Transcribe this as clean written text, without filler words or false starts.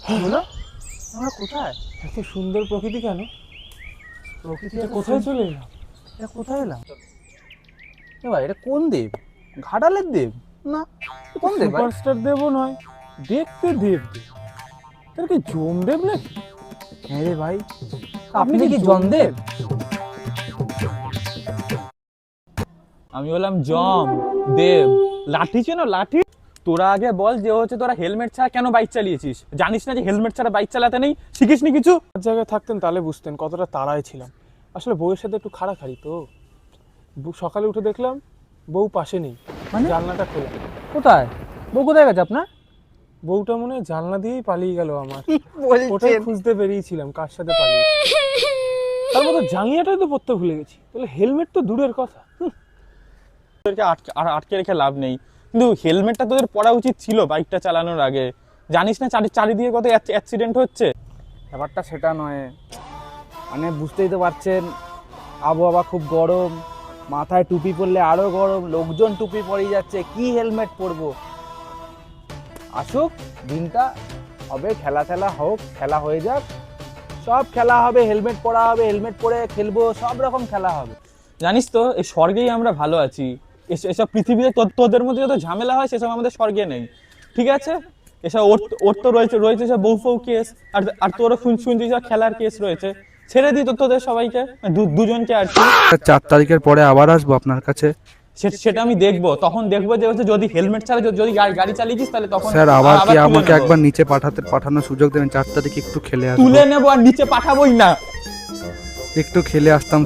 বলো আমরা কোথায়? এত সুন্দর প্রকৃতি কেন? প্রকৃতি কোথায় চলে এলাম? এটা কোথায় এলাম? এ ভাই এটা কোন দ্বীপ? ঘাটালের দ্বীপ না? কোন দ্বীপ ভাই? সুপারস্টার দেবও নয়, দেখতে দেব দেব। তার কি জমদেব নাকি? হ্যাঁ রে ভাই, আপনি কি জনদেব? আমি বললাম জম দেব। লাঠি চেনো লাঠি? তোরা আগে বল যে হচ্ছে তোরা হেলমেট ছাড়া কেন বাইক চালিয়েছিস? জানিস না যে হেলমেট ছাড়া বাইক চালাতে নেই? শিখিসনি কিছু? আর জায়গায় থাকতেন তাহলে বুঝতেন কতটা তাড়ায় ছিলাম। আসলে বউয়ের সাথে একটু খাড়াখাড়ি তো। সকালে উঠে দেখলাম বউ পাশে নেই, মানে? জানলাটা খোলা। কোথায়? বউ কোথায় গেছে আপনার? বউটা মনে হয় জানলা দিয়েই পালিয়ে গেল আমার। ওটাই বলছেন? খুঁজতে বেরিয়েছিলাম কার সাথে পালিয়েছি। তার মতো জাঙ্গিয়াটাই তো পড়তে ভুলে গেছি, তাহলে হেলমেট তো দূরের কথা। তোদেরকে আটকে রেখে লাভ নেই, কিন্তু হেলমেটটা তোদের পরা উচিত ছিল বাইকটা চালানোর আগে। জানিস না চারিদিকে কত অ্যাক্সিডেন্ট হচ্ছে? ব্যাপারটা সেটা নয়, মানে বুঝতেই তো পারছেন আবহাওয়া খুব গরম, মাথায় টুপি পরলে আরো গরম, লোকজন টুপি পরেই যাচ্ছে, কি হেলমেট পরবো। আসুক দিনটা, হবে খেলা হোক, খেলা হয়ে যাক, সব খেলা হবে, হেলমেট পরা হবে, হেলমেট পরে খেলবো, সব রকম খেলা হবে। জানিস তো এই স্বর্গেই আমরা ভালো আছি। এসব পৃথিবীতে তোদের মধ্যে যত ঝামেলা হয় সেসব আমাদের স্বর্গে নেই, ঠিক আছে? এসব ওর তো রয়েছে সব বউ ফৌ কেস, আর তোরও শুনছি সব খেলার কেস রয়েছে। ছেড়ে দিই তো তোদের সবাইকে, দুজনকে আর কি। 4 তারিখের পরে আবার আসবো আপনার কাছে। সেটা আমি দেখবো, তখন দেখবো যে হচ্ছে যদি হেলমেট ছাড়া যদি গাড়ি চালিয়েছিস তাহলে তখন স্যার আবার কি তুলে আমাকে নেবো। একবার নিচে পাঠানোর সুযোগ দেবেন? 4 তারিখে একটু খেলে আসবো, তুলে নেবো আর নিচে পাঠাবোই না। একটু খেলে আসতাম।